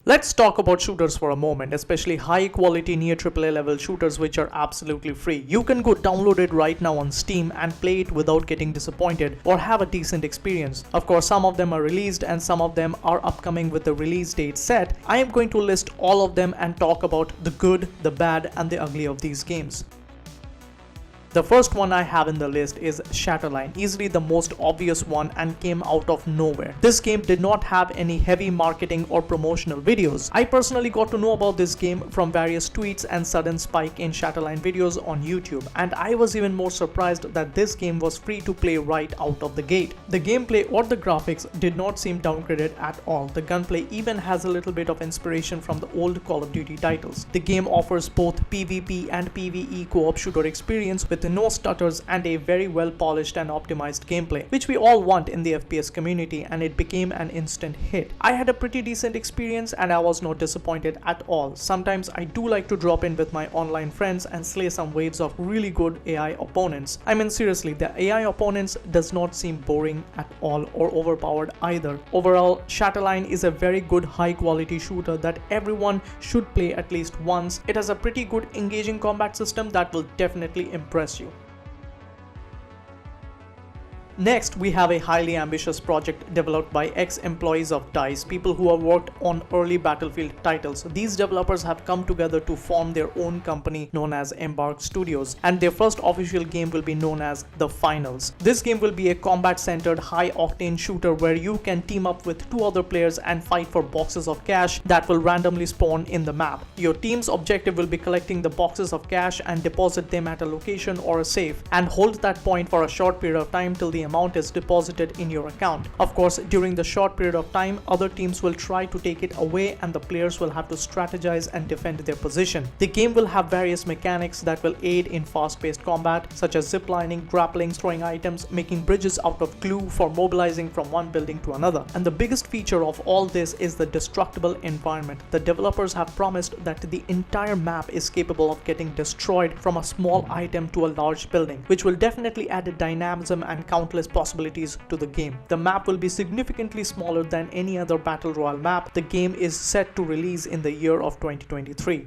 Let's talk about shooters for a moment, especially high quality near AAA level shooters which are absolutely free. You can go download it right now on Steam and play it without getting disappointed or have a decent experience. Of course, some of them are released and some of them are upcoming with the release date set. I am going to list all of them and talk about the good, the bad and the ugly of these games. The first one I have in the list is Shatterline, easily the most obvious one and came out of nowhere. This game did not have any heavy marketing or promotional videos. I personally got to know about this game from various tweets and sudden spike in Shatterline videos on YouTube, and I was even more surprised that this game was free to play right out of the gate. The gameplay or the graphics did not seem downgraded at all. The gunplay even has a little bit of inspiration from the old Call of Duty titles. The game offers both PvP and PvE co-op shooter experience with no stutters and a very well polished and optimized gameplay, which we all want in the FPS community, and it became an instant hit. I had a pretty decent experience and I was not disappointed at all. Sometimes I do like to drop in with my online friends and slay some waves of really good AI opponents. I mean seriously, the AI opponents does not seem boring at all or overpowered either. Overall, Shatterline is a very good high quality shooter that everyone should play at least once. It has a pretty good engaging combat system that will definitely impress you. Next, we have a highly ambitious project developed by ex-employees of DICE, people who have worked on early Battlefield titles. These developers have come together to form their own company known as Embark Studios, and their first official game will be known as The Finals. This game will be a combat-centered, high-octane shooter where you can team up with two other players and fight for boxes of cash that will randomly spawn in the map. Your team's objective will be collecting the boxes of cash and deposit them at a location or a safe, and hold that point for a short period of time till the amount is deposited in your account. Of course, during the short period of time, other teams will try to take it away and the players will have to strategize and defend their position. The game will have various mechanics that will aid in fast-paced combat, such as ziplining, grappling, throwing items, making bridges out of glue for mobilizing from one building to another. And the biggest feature of all this is the destructible environment. The developers have promised that the entire map is capable of getting destroyed from a small item to a large building, which will definitely add a dynamism and countless possibilities to the game. The map will be significantly smaller than any other Battle Royale map. The game is set to release in the year of 2023.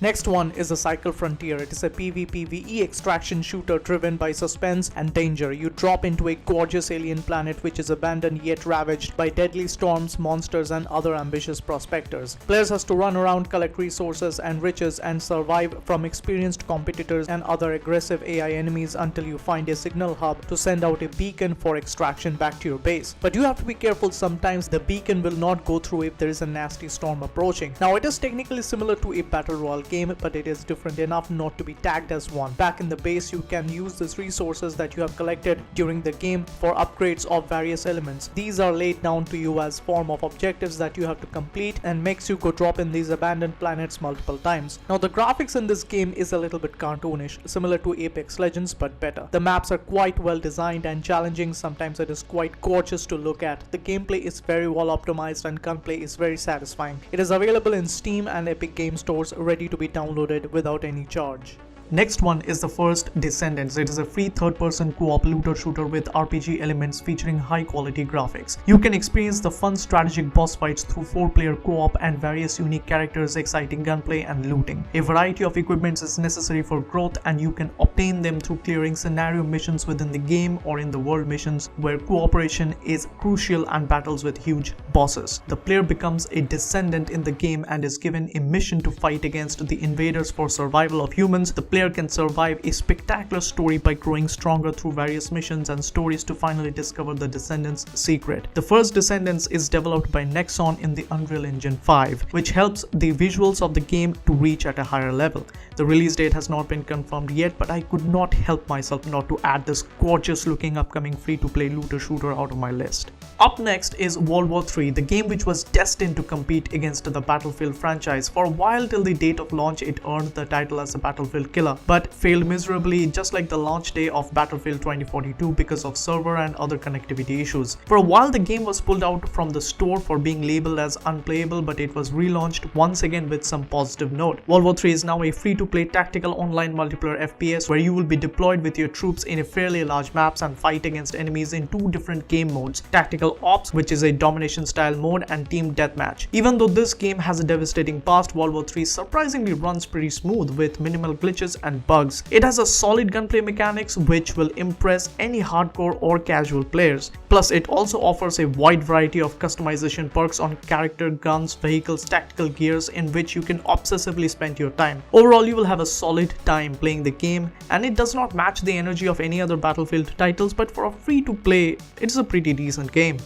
Next one is The Cycle Frontier. It is a PvPvE extraction shooter driven by suspense and danger. You drop into a gorgeous alien planet which is abandoned yet ravaged by deadly storms, monsters and other ambitious prospectors. Players has to run around, collect resources and riches and survive from experienced competitors and other aggressive AI enemies until you find a signal hub to send out a beacon for extraction back to your base. But you have to be careful, sometimes the beacon will not go through if there is a nasty storm approaching. Now it is technically similar to a Battle Royale game, but it is different enough not to be tagged as one. Back in the base, you can use these resources that you have collected during the game for upgrades of various elements. These are laid down to you as form of objectives that you have to complete and makes you go drop in these abandoned planets multiple times. Now the graphics in this game is a little bit cartoonish, similar to Apex Legends but better. The maps are quite well designed and challenging. Sometimes it is quite gorgeous to look at. The gameplay is very well optimized and gunplay is very satisfying. It is available in Steam and Epic Game Stores, ready to be downloaded without any charge. Next one is The First Descendants. It is a free third-person co-op looter shooter with RPG elements featuring high-quality graphics. You can experience the fun strategic boss fights through 4-player co-op and various unique characters, exciting gunplay and looting. A variety of equipment is necessary for growth and you can obtain them through clearing scenario missions within the game or in the world missions where cooperation is crucial and battles with huge bosses. The player becomes a descendant in the game and is given a mission to fight against the invaders for survival of humans. The player can survive a spectacular story by growing stronger through various missions and stories to finally discover the Descendants' secret. The First Descendants is developed by Nexon in the Unreal Engine 5, which helps the visuals of the game to reach at a higher level. The release date has not been confirmed yet, but I could not help myself not to add this gorgeous looking upcoming free-to-play looter shooter out of my list. Up next is World War III, the game which was destined to compete against the Battlefield franchise. For a while till the date of launch, it earned the title as a Battlefield killer, beta, but failed miserably just like the launch day of Battlefield 2042 because of server and other connectivity issues. For a while the game was pulled out from the store for being labeled as unplayable, but it was relaunched once again with some positive note. World War 3 is now a free-to-play tactical online multiplayer FPS where you will be deployed with your troops in a fairly large maps and fight against enemies in two different game modes: Tactical Ops, which is a domination style mode, and Team Deathmatch. Even though this game has a devastating past, World War 3 surprisingly runs pretty smooth with minimal glitches and bugs. It has a solid gunplay mechanics which will impress any hardcore or casual players. Plus it also offers a wide variety of customization perks on character, guns, vehicles, tactical gears in which you can obsessively spend your time. Overall you will have a solid time playing the game, and it does not match the energy of any other Battlefield titles, but for a free to play it's a pretty decent game.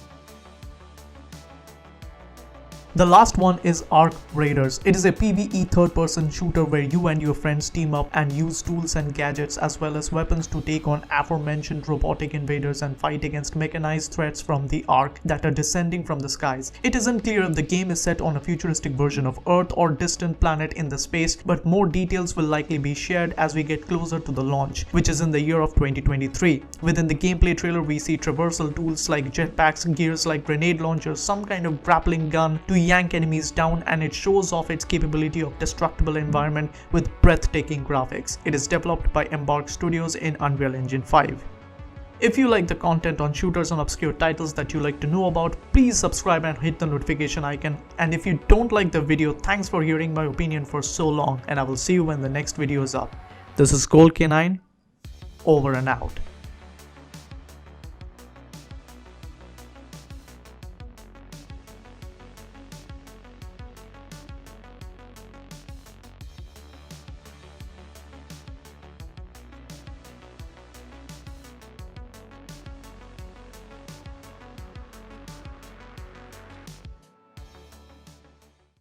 The last one is Arc Raiders. It is a PvE third-person shooter where you and your friends team up and use tools and gadgets as well as weapons to take on aforementioned robotic invaders and fight against mechanized threats from the Ark that are descending from the skies. It isn't clear if the game is set on a futuristic version of Earth or distant planet in the space, but more details will likely be shared as we get closer to the launch, which is in the year of 2023. Within the gameplay trailer we see traversal tools like jetpacks, gears like grenade launchers, some kind of grappling gun to yank enemies down, and it shows off its capability of destructible environment with breathtaking graphics. It is developed by Embark Studios in Unreal Engine 5. If you like the content on shooters and obscure titles that you like to know about, please subscribe and hit the notification icon. And if you don't like the video, thanks for hearing my opinion for so long, and I will see you when the next video is up. This is Gold K9, over and out.